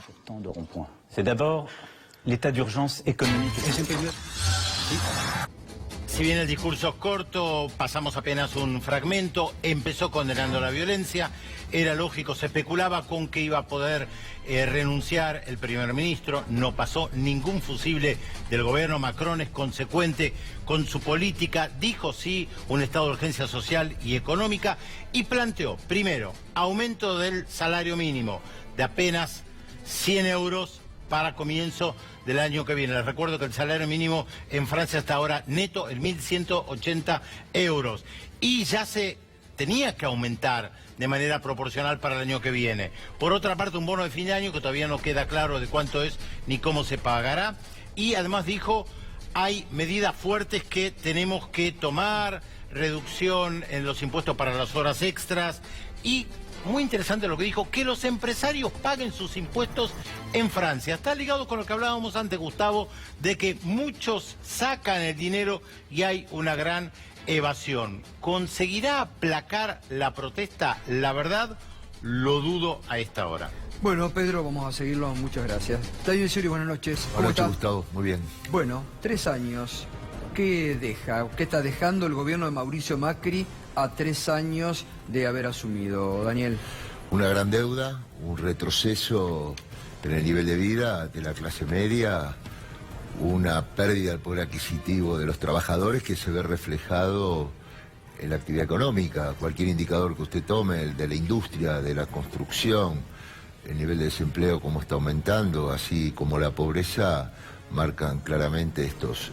Si bien el discurso es corto, pasamos apenas un fragmento. Empezó condenando la violencia. Era lógico, se especulaba con que iba a poder renunciar el primer ministro. No pasó. Ningún fusible del gobierno. Macron es consecuente con su política. Dijo sí un estado de urgencia social y económica, y planteó, primero, aumento del salario mínimo de apenas 100 euros para comienzo del año que viene. Les recuerdo que el salario mínimo en Francia hasta ahora neto en 1.180 euros. Y ya se tenía que aumentar de manera proporcional para el año que viene. Por otra parte, un bono de fin de año que todavía no queda claro de cuánto es ni cómo se pagará. Y además dijo, hay medidas fuertes que tenemos que tomar, reducción en los impuestos para las horas extras, y muy interesante lo que dijo, que los empresarios paguen sus impuestos en Francia. Está ligado con lo que hablábamos antes, Gustavo, de que muchos sacan el dinero y hay una gran evasión. ¿Conseguirá aplacar la protesta? La verdad, lo dudo a esta hora. Bueno, Pedro, vamos a seguirlo. Muchas gracias. Daniel Scioli, buenas noches. Buenas noches, Gustavo. Muy bien. Bueno, 3 años. ¿Qué está dejando el gobierno de Mauricio Macri a 3 años de haber asumido, Daniel? Una gran deuda, un retroceso en el nivel de vida de la clase media, una pérdida del poder adquisitivo de los trabajadores que se ve reflejado en la actividad económica. Cualquier indicador que usted tome, el de la industria, de la construcción, el nivel de desempleo como está aumentando, así como la pobreza, marcan claramente estos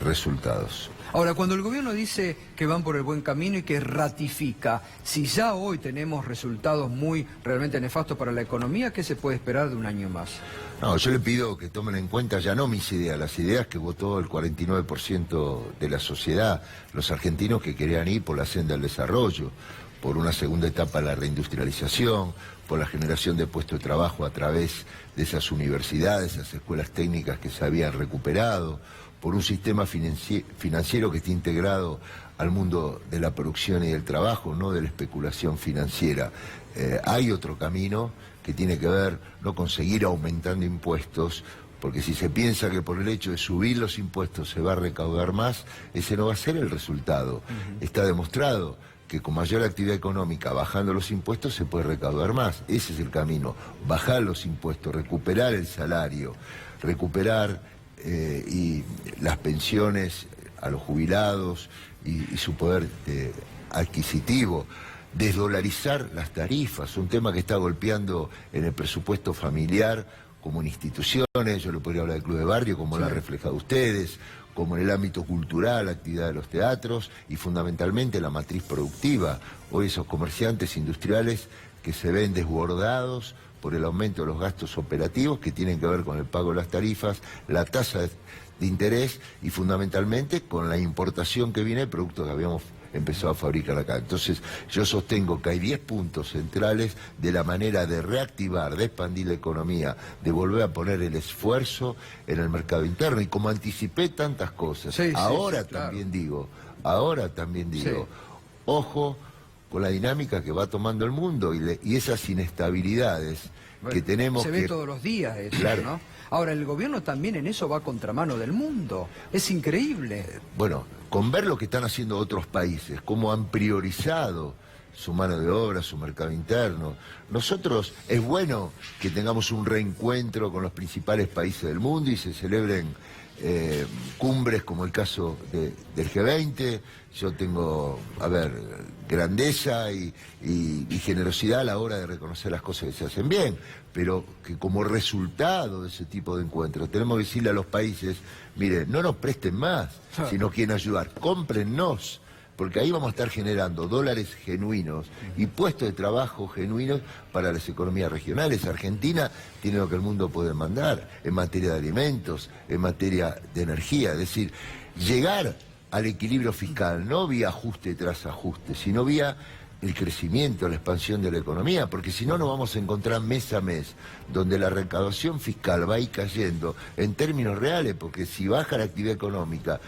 resultados. Ahora, cuando el gobierno dice que van por el buen camino y que ratifica, si ya hoy tenemos resultados realmente nefastos para la economía, ¿qué se puede esperar de un año más? No, yo le pido que tomen en cuenta ya no mis ideas, las ideas que votó el 49% de la sociedad, los argentinos que querían ir por la senda del desarrollo, por una segunda etapa de la reindustrialización, por la generación de puestos de trabajo a través de esas universidades, esas escuelas técnicas que se habían recuperado, por un sistema financiero que esté integrado al mundo de la producción y del trabajo, no de la especulación financiera. Hay otro camino que tiene que ver no con seguir aumentando impuestos, porque si se piensa que por el hecho de subir los impuestos se va a recaudar más, ese no va a ser el resultado. Está demostrado que con mayor actividad económica, bajando los impuestos, se puede recaudar más. Ese es el camino, bajar los impuestos, recuperar el salario, recuperar y las pensiones a los jubilados y su poder adquisitivo, desdolarizar las tarifas, un tema que está golpeando en el presupuesto familiar como en instituciones. Yo le podría hablar del Club de Barrio, como lo han reflejado ustedes, como en el ámbito cultural, la actividad de los teatros y fundamentalmente la matriz productiva. Hoy esos comerciantes industriales que se ven desbordados por el aumento de los gastos operativos que tienen que ver con el pago de las tarifas, la tasa de interés y fundamentalmente con la importación que viene de productos que habíamos empezado a fabricar acá. Entonces yo sostengo que hay 10 puntos centrales de la manera de reactivar, de expandir la economía, de volver a poner el esfuerzo en el mercado interno. Y como anticipé tantas cosas, ahora también digo, ojo con la dinámica que va tomando el mundo y esas inestabilidades que tenemos. Se ve todos los días eso, claro, ¿no? Ahora, el gobierno también en eso va a contramano del mundo. Es increíble. Bueno, con ver lo que están haciendo otros países, cómo han priorizado su mano de obra, su mercado interno. Nosotros, es bueno que tengamos un reencuentro con los principales países del mundo y se celebren cumbres como el caso del G20. Yo tengo, grandeza y generosidad a la hora de reconocer las cosas que se hacen bien, pero que como resultado de ese tipo de encuentros tenemos que decirle a los países, mire, no nos presten más si nos quieren ayudar, cómprennos, porque ahí vamos a estar generando dólares genuinos y puestos de trabajo genuinos para las economías regionales. Argentina tiene lo que el mundo puede mandar en materia de alimentos, en materia de energía, es decir, llegar al equilibrio fiscal, no vía ajuste tras ajuste, sino vía el crecimiento, la expansión de la economía, porque si no nos vamos a encontrar mes a mes, donde la recaudación fiscal va a ir cayendo en términos reales, porque si baja la actividad económica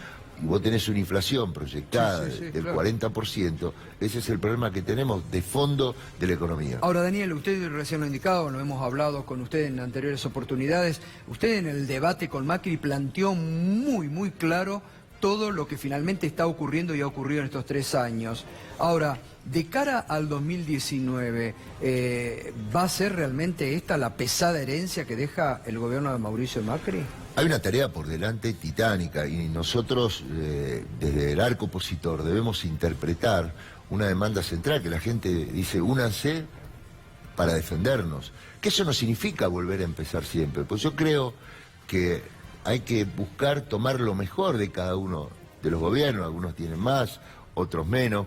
y vos tenés una inflación proyectada del 40%, ese es el problema que tenemos de fondo de la economía. Ahora, Daniel, usted recién lo ha indicado, lo hemos hablado con usted en anteriores oportunidades, usted en el debate con Macri planteó muy claro todo lo que finalmente está ocurriendo y ha ocurrido en estos 3 años. Ahora, de cara al 2019, ¿va a ser realmente esta la pesada herencia que deja el gobierno de Mauricio Macri? Hay una tarea por delante titánica y nosotros, desde el arco opositor, debemos interpretar una demanda central que la gente dice, únanse para defendernos. Que eso no significa volver a empezar siempre, pues yo creo que hay que buscar tomar lo mejor de cada uno de los gobiernos, algunos tienen más, otros menos,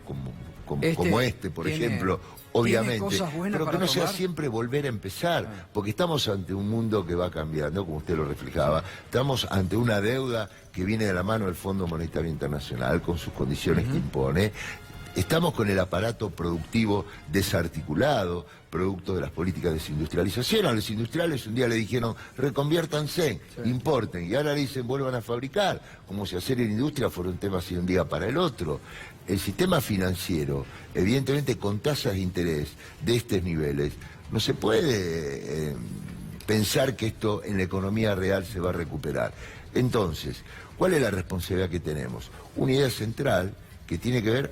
como este, por ejemplo, obviamente, pero que no sea siempre volver a empezar, porque estamos ante un mundo que va cambiando, como usted lo reflejaba, estamos ante una deuda que viene de la mano del Fondo Monetario Internacional, con sus condiciones que impone. Estamos con el aparato productivo desarticulado, producto de las políticas de desindustrialización. A los industriales un día le dijeron, reconviértanse, importen, y ahora le dicen, vuelvan a fabricar, como si hacer en industria fuera un tema así de un día para el otro. El sistema financiero, evidentemente con tasas de interés de estos niveles, no se puede pensar que esto en la economía real se va a recuperar. Entonces, ¿cuál es la responsabilidad que tenemos? Una idea central que tiene que ver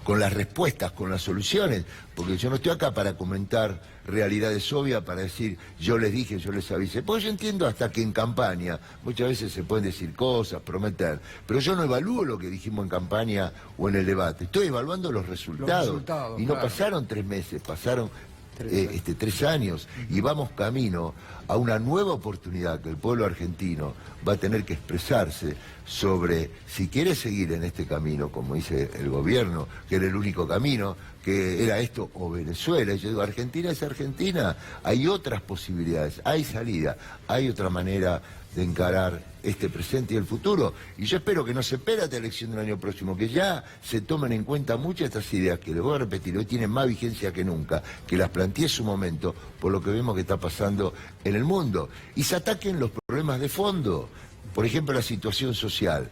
con las respuestas, con las soluciones, porque yo no estoy acá para comentar realidades obvias, para decir, yo les dije, yo les avisé, porque yo entiendo hasta que en campaña muchas veces se pueden decir cosas, prometer, pero yo no evalúo lo que dijimos en campaña o en el debate, estoy evaluando los resultados y no pasaron 3 meses, pasaron 3 años y vamos camino a una nueva oportunidad que el pueblo argentino va a tener que expresarse sobre si quiere seguir en este camino, como dice el gobierno, que era el único camino, que era esto o Venezuela. Y yo digo, Argentina es Argentina, hay otras posibilidades, hay salida, hay otra manera de encarar este presente y el futuro. Y yo espero que no se espera esta elección del año próximo, que ya se tomen en cuenta muchas de estas ideas que, les voy a repetir, hoy tienen más vigencia que nunca, que las planteé en su momento por lo que vemos que está pasando en el mundo. Y se ataquen los problemas de fondo, por ejemplo la situación social.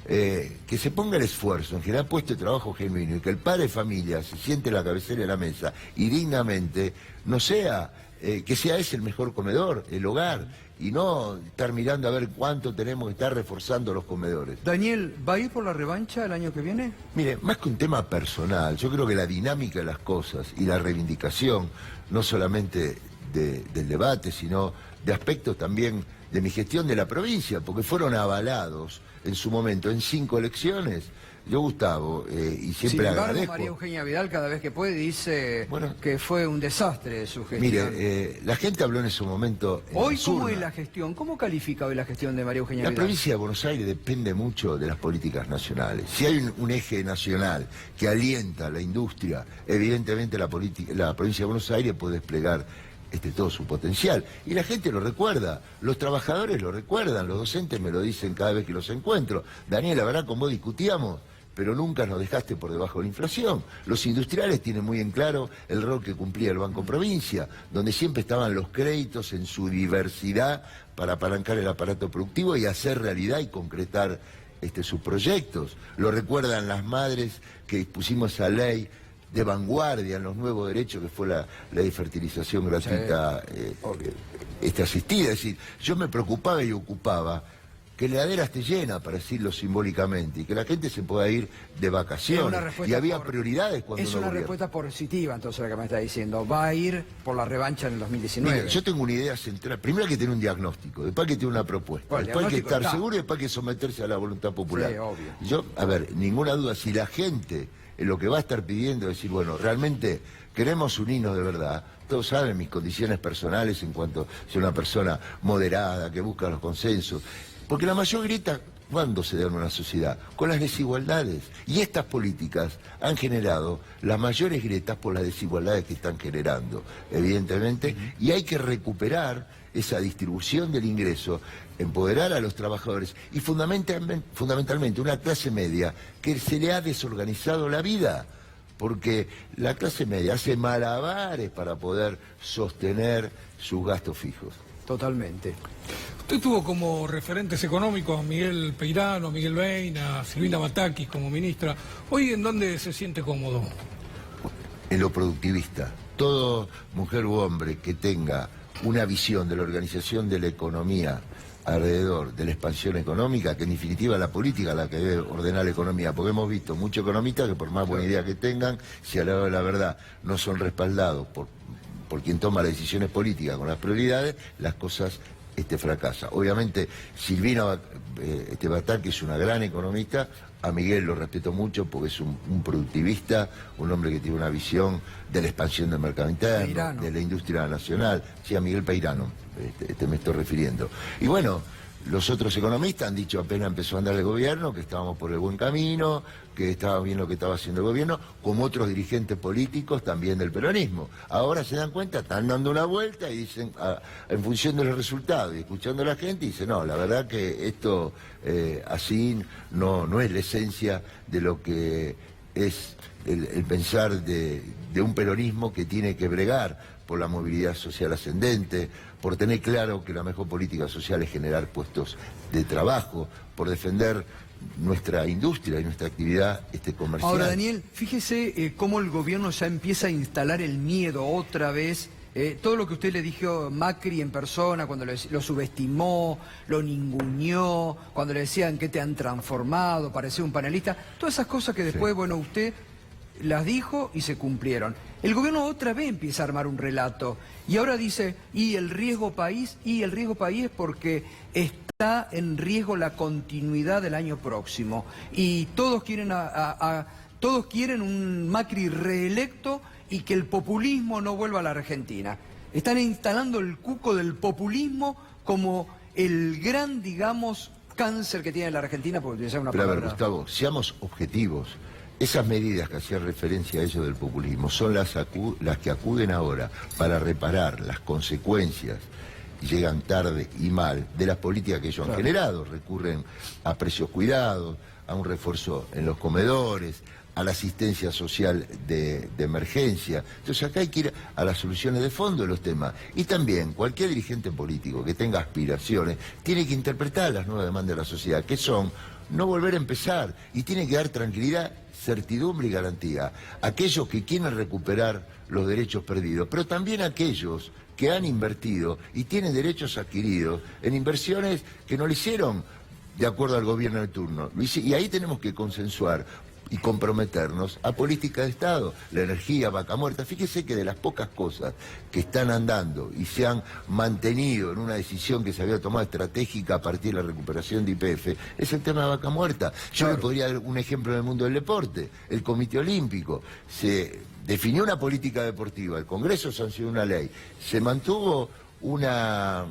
Que se ponga el esfuerzo en generar puestos de trabajo genuino y que el padre de familia se siente en la cabecera de la mesa y dignamente no sea, que sea ese el mejor comedor, el hogar, y no estar mirando a ver cuánto tenemos que estar reforzando los comedores. Daniel, ¿va a ir por la revancha el año que viene? Mire, más que un tema personal, yo creo que la dinámica de las cosas y la reivindicación, no solamente del debate, sino de aspectos también de mi gestión de la provincia, porque fueron avalados en su momento en 5 elecciones. Yo, Gustavo, y siempre agradezco. María Eugenia Vidal cada vez que puede dice que fue un desastre su gestión. Mire, la gente habló en ese momento. Hoy, ¿cómo es la gestión? ¿Cómo califica hoy la gestión de María Eugenia Vidal? La provincia de Buenos Aires depende mucho de las políticas nacionales. Si hay un eje nacional que alienta la industria, evidentemente la provincia de Buenos Aires puede desplegar todo su potencial. Y la gente lo recuerda, los trabajadores lo recuerdan, los docentes me lo dicen cada vez que los encuentro. Daniel, la verdad, con vos discutíamos, pero nunca nos dejaste por debajo de la inflación. Los industriales tienen muy en claro el rol que cumplía el Banco Provincia, donde siempre estaban los créditos en su diversidad para apalancar el aparato productivo y hacer realidad y concretar sus proyectos. Lo recuerdan las madres que dispusimos esa ley de vanguardia en los nuevos derechos, que fue la ley de fertilización gratuita asistida. Es decir, yo me preocupaba y ocupaba que la heladera esté llena, para decirlo simbólicamente, y que la gente se pueda ir de vacaciones. Y había prioridades cuando es una respuesta positiva, entonces, la que me está diciendo. Va a ir por la revancha en el 2019. Mira, yo tengo una idea central. Primero hay que tener un diagnóstico, después hay que tener una propuesta, Bueno, después hay que estar está. seguro y después hay que someterse a la voluntad popular. Sí, obvio. Yo, a ver, ninguna duda, si la gente lo que va a estar pidiendo es decir, bueno, realmente queremos unirnos de verdad. Todos saben mis condiciones personales en cuanto a ser una persona moderada, que busca los consensos. Porque la mayor grieta, ¿cuándo se da en una sociedad? Con las desigualdades. Y estas políticas han generado las mayores grietas por las desigualdades que están generando, evidentemente. Y hay que recuperar esa distribución del ingreso, empoderar a los trabajadores y fundamentalmente una clase media que se le ha desorganizado la vida. Porque la clase media hace malabares para poder sostener sus gastos fijos. Totalmente. Usted tuvo como referentes económicos a Miguel Peirano, a Miguel Bein, a Silvina Batakis como ministra. ¿Hoy en dónde se siente cómodo? En lo productivista. Todo mujer u hombre que tenga una visión de la organización de la economía alrededor de la expansión económica, que en definitiva la política es la que debe ordenar la economía, porque hemos visto muchos economistas que por más buena idea que tengan, si a la hora de la verdad no son respaldados por quien toma las decisiones políticas con las prioridades, las cosas fracasan. Obviamente Silvina Batakis es una gran economista, a Miguel lo respeto mucho porque es un productivista, un hombre que tiene una visión de la expansión del mercado interno, Peirano, de la industria nacional. Sí, a Miguel Peirano me estoy refiriendo. Y bueno, los otros economistas han dicho apenas empezó a andar el gobierno que estábamos por el buen camino, que estaba bien lo que estaba haciendo el gobierno, como otros dirigentes políticos también del peronismo. Ahora se dan cuenta, están dando una vuelta y dicen, en función de los resultados y escuchando a la gente, dicen, no, la verdad que esto así no es la esencia de lo que es el pensar de un peronismo que tiene que bregar por la movilidad social ascendente, por tener claro que la mejor política social es generar puestos de trabajo, por defender nuestra industria y nuestra actividad comercial. Ahora, Daniel, fíjese cómo el gobierno ya empieza a instalar el miedo otra vez. Todo lo que usted le dijo Macri en persona, cuando lo subestimó, lo ninguneó, cuando le decían que te han transformado, parecía un panelista, todas esas cosas que después, bueno, usted las dijo y se cumplieron. El gobierno otra vez empieza a armar un relato y ahora dice, y el riesgo país es porque está en riesgo la continuidad del año próximo y todos quieren todos quieren un Macri reelecto y que el populismo no vuelva a la Argentina. Están instalando el cuco del populismo como el gran, digamos, cáncer que tiene la Argentina, por utilizar una palabra. Pero a ver, Gustavo, seamos objetivos. Esas medidas que hacían referencia a ello del populismo son las que acuden ahora para reparar las consecuencias, llegan tarde y mal, de las políticas que ellos han generado. Recurren a precios cuidados, a un refuerzo en los comedores, a la asistencia social de emergencia. Entonces acá hay que ir a las soluciones de fondo de los temas. Y también cualquier dirigente político que tenga aspiraciones tiene que interpretar las nuevas demandas de la sociedad, que son no volver a empezar, y tiene que dar tranquilidad, certidumbre y garantía a aquellos que quieren recuperar los derechos perdidos, pero también a aquellos que han invertido y tienen derechos adquiridos en inversiones que no lo hicieron de acuerdo al gobierno de turno. Y ahí tenemos que consensuar y comprometernos a política de Estado, la energía, vaca muerta. Fíjese que de las pocas cosas que están andando y se han mantenido en una decisión que se había tomado estratégica a partir de la recuperación de YPF, es el tema de vaca muerta. Yo le podría dar un ejemplo en el mundo del deporte. El Comité Olímpico se definió una política deportiva, el Congreso sancionó una ley, se mantuvo una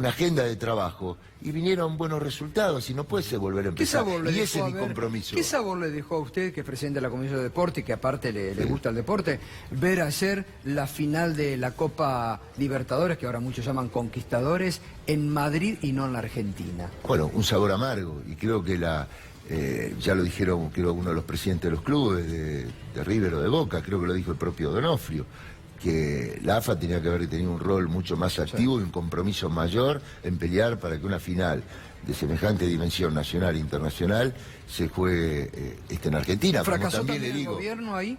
agenda de trabajo y vinieron buenos resultados y no puede ser volver a empezar. Y ese es mi compromiso. ¿Qué sabor le dejó a usted, que es presidente de la Comisión de Deporte y que aparte le gusta el deporte, ver ayer la final de la Copa Libertadores, que ahora muchos llaman Conquistadores, en Madrid y no en la Argentina? Bueno, un sabor amargo, y creo que ya lo dijeron, creo, uno de los presidentes de los clubes, de River o de Boca, creo que lo dijo el propio Donofrio, que la AFA tenía que haber tenido un rol mucho más activo y un compromiso mayor en pelear para que una final de semejante dimensión nacional e internacional se juegue en Argentina. ¿Fracasó como también el gobierno ahí?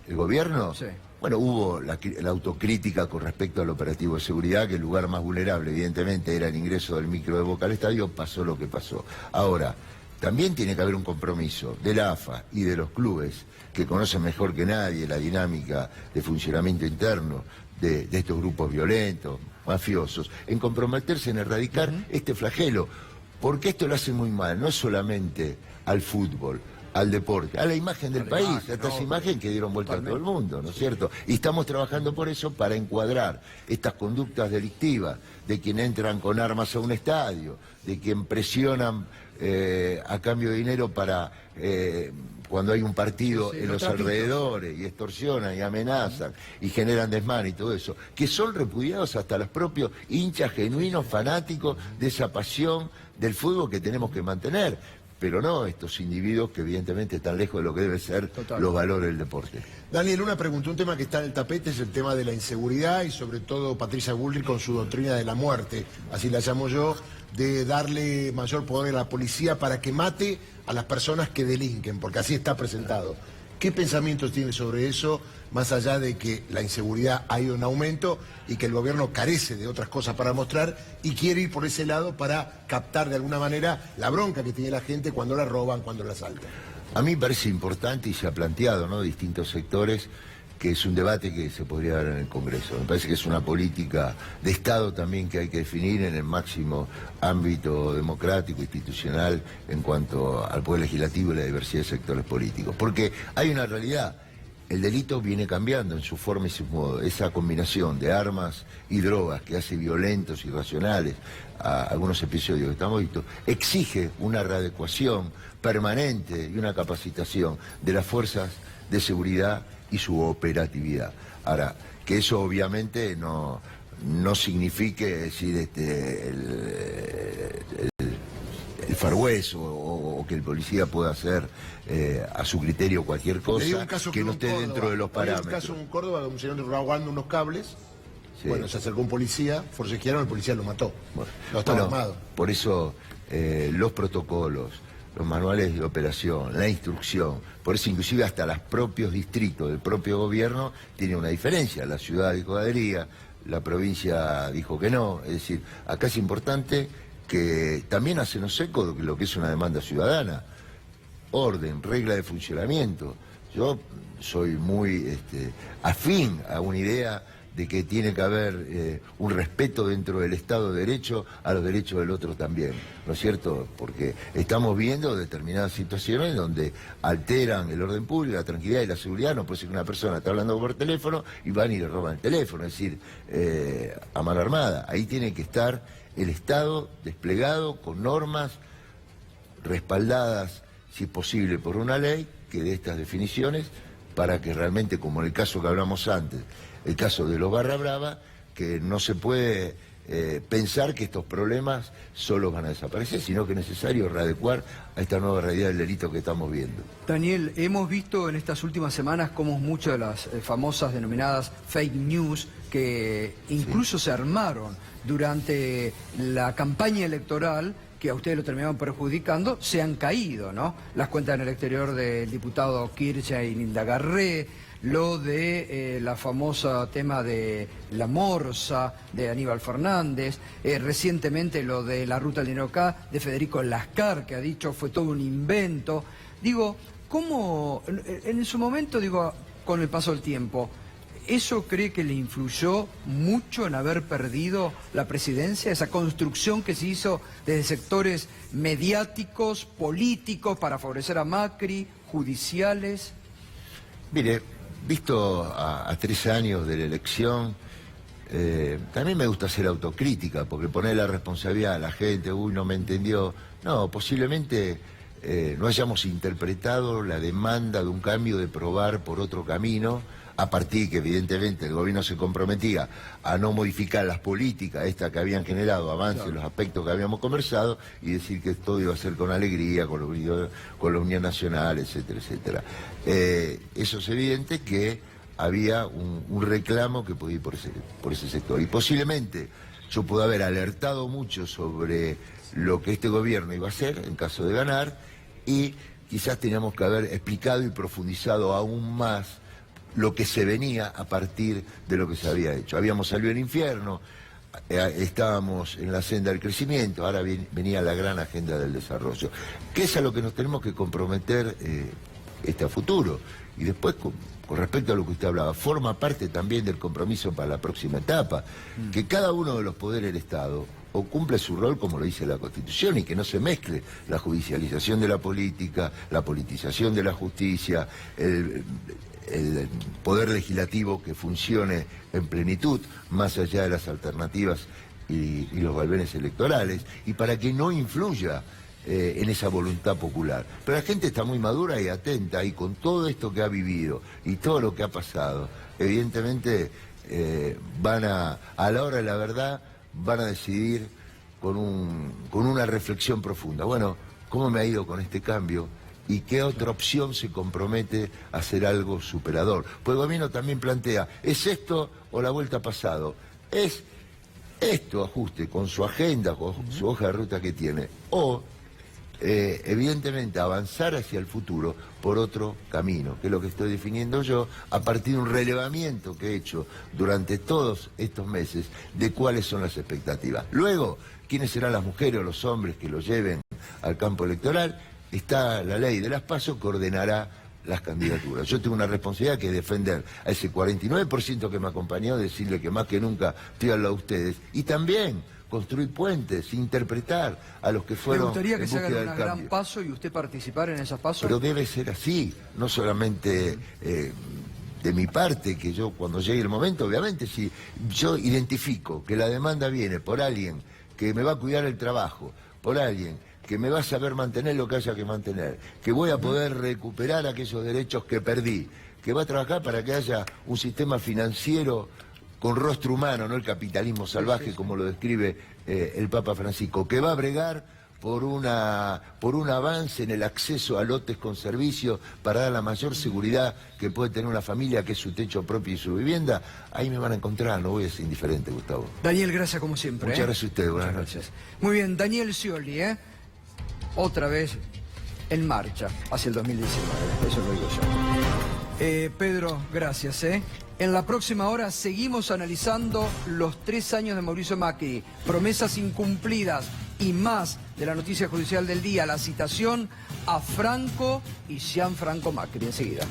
¿El gobierno? Sí. Bueno, hubo la autocrítica con respecto al operativo de seguridad, que el lugar más vulnerable evidentemente era el ingreso del micro de Boca al estadio, pasó lo que pasó. Ahora, también tiene que haber un compromiso de la AFA y de los clubes, que conocen mejor que nadie la dinámica de funcionamiento interno de estos grupos violentos, mafiosos, en comprometerse en erradicar este flagelo, porque esto lo hace muy mal, no solamente al fútbol, al deporte, a la imagen del país, a esta imagen que dieron vuelta a todo el mundo, ¿no es cierto? Y estamos trabajando por eso, para encuadrar estas conductas delictivas de quien entran con armas a un estadio, de quien presionan a cambio de dinero para cuando hay un partido en los alrededores, y extorsionan y amenazan y generan desmán y todo eso, que son repudiados hasta los propios hinchas genuinos, fanáticos de esa pasión del fútbol que tenemos que mantener. Pero no estos individuos que evidentemente están lejos de lo que debe ser los valores del deporte. Daniel, una pregunta, un tema que está en el tapete es el tema de la inseguridad y sobre todo Patricia Bullrich con su doctrina de la muerte, así la llamo yo, de darle mayor poder a la policía para que mate a las personas que delinquen, porque así está presentado. ¿Qué pensamientos tiene sobre eso, más allá de que la inseguridad ha ido en aumento y que el gobierno carece de otras cosas para mostrar y quiere ir por ese lado para captar de alguna manera la bronca que tiene la gente cuando la roban, cuando la asaltan? A mí me parece importante y se ha planteado, ¿no?, distintos sectores, que es un debate que se podría dar en el Congreso. Me parece que es una política de Estado también que hay que definir en el máximo ámbito democrático, institucional, en cuanto al poder legislativo y la diversidad de sectores políticos. Porque hay una realidad, el delito viene cambiando en su forma y su modo. Esa combinación de armas y drogas que hace violentos y irracionales a algunos episodios que estamos viendo, exige una readecuación permanente y una capacitación de las fuerzas de seguridad y su operatividad. Ahora, que eso obviamente no signifique decir el Far West o que el policía pueda hacer a su criterio cualquier cosa que no esté dentro de los parámetros. Hay un caso en Córdoba de un señor robando unos cables. Sí. Bueno, se acercó un policía, forcejearon, el policía lo mató. Bueno, no estaba armado. Por eso los protocolos, los manuales de operación, la instrucción, por eso inclusive hasta los propios distritos del propio gobierno tiene una diferencia. La ciudad dijo adhería, la provincia dijo que no. Es decir, acá es importante que también hacernos eco de lo que es una demanda ciudadana. Orden, regla de funcionamiento. Yo soy muy afín a una idea de que tiene que haber un respeto dentro del Estado de Derecho a los derechos del otro también, ¿no es cierto? Porque estamos viendo determinadas situaciones donde alteran el orden público, la tranquilidad y la seguridad. No puede ser que una persona está hablando por teléfono y van y le roban el teléfono, es decir, a mano armada. Ahí tiene que estar el Estado desplegado con normas respaldadas, si es posible, por una ley que dé estas definiciones para que realmente, como en el caso que hablamos antes, el caso de los Barra Brava, que no se puede pensar que estos problemas solo van a desaparecer, sino que es necesario readecuar a esta nueva realidad del delito que estamos viendo. Daniel, hemos visto en estas últimas semanas cómo muchas de las famosas denominadas fake news, que incluso se armaron durante la campaña electoral, que a ustedes lo terminaron perjudicando, se han caído, ¿no? Las cuentas en el exterior del diputado Kirchner y Linda Garré, lo de la famosa tema de la morsa de Aníbal Fernández, recientemente lo de la ruta del dinero acá de Federico Lascar, que ha dicho fue todo un invento. Digo, ¿cómo en su momento, digo, con el paso del tiempo, eso cree que le influyó mucho en haber perdido la presidencia, esa construcción que se hizo desde sectores mediáticos, políticos, para favorecer a Macri, judiciales? Mire, visto a 3 años de la elección, También me gusta hacer autocrítica, porque poner la responsabilidad a la gente, uy, no me entendió. No, posiblemente no hayamos interpretado la demanda de un cambio, de probar por otro camino, a partir que evidentemente el gobierno se comprometía a no modificar las políticas estas que habían generado avances en los aspectos que habíamos conversado, y decir que todo iba a ser con alegría, con la Unión Nacional, etcétera, etcétera. Eso es evidente que había un reclamo que podía ir por ese sector. Y posiblemente yo puedo haber alertado mucho sobre lo que este gobierno iba a hacer en caso de ganar, y quizás teníamos que haber explicado y profundizado aún más lo que se venía a partir de lo que se había hecho. Habíamos salido del infierno, estábamos en la senda del crecimiento, ahora venía la gran agenda del desarrollo, que es a lo que nos tenemos que comprometer a futuro. Y después, con respecto a lo que usted hablaba, forma parte también del compromiso para la próxima etapa, que cada uno de los poderes del Estado o cumple su rol como lo dice la Constitución, y que no se mezcle la judicialización de la política, la politización de la justicia, el poder legislativo que funcione en plenitud, más allá de las alternativas y los vaivenes electorales, y para que no influya en esa voluntad popular. Pero la gente está muy madura y atenta, y con todo esto que ha vivido y todo lo que ha pasado, evidentemente van a la hora de la verdad, van a decidir con una reflexión profunda. Bueno, ¿cómo me ha ido con este cambio? ¿Y qué otra opción se compromete a hacer algo superador? Pues el gobierno también plantea, ¿es esto o la vuelta pasado? ¿Es esto ajuste con su agenda, con su hoja de ruta que tiene? O, evidentemente, avanzar hacia el futuro por otro camino, que es lo que estoy definiendo yo, a partir de un relevamiento que he hecho durante todos estos meses de cuáles son las expectativas. Luego, ¿quiénes serán las mujeres o los hombres que lo lleven al campo electoral? Está la ley de las PASO que ordenará las candidaturas. Yo tengo una responsabilidad que es defender a ese 49% que me acompañó, decirle que más que nunca estoy al lado de ustedes, y también construir puentes, interpretar a los que fueron. Me gustaría que se haga una gran cambio. paso y usted participar en esas pasos. Pero debe ser así, no solamente de mi parte, que yo cuando llegue el momento, obviamente, si yo identifico que la demanda viene por alguien que me va a cuidar el trabajo, por alguien que me va a saber mantener lo que haya que mantener, que voy a poder recuperar aquellos derechos que perdí, que va a trabajar para que haya un sistema financiero con rostro humano, no el capitalismo salvaje como lo describe el Papa Francisco, que va a bregar por un avance en el acceso a lotes con servicios para dar la mayor seguridad que puede tener una familia, que es su techo propio y su vivienda. Ahí me van a encontrar, no voy a ser indiferente, Gustavo. Daniel, gracias como siempre. Muchas gracias a ustedes, buenas noches. Muy bien, Daniel Scioli, otra vez en marcha hacia el 2019, eso lo digo yo. Pedro, gracias. En la próxima hora seguimos analizando los 3 años de Mauricio Macri, promesas incumplidas y más de la noticia judicial del día, la citación a Franco y Gianfranco Macri. Enseguida.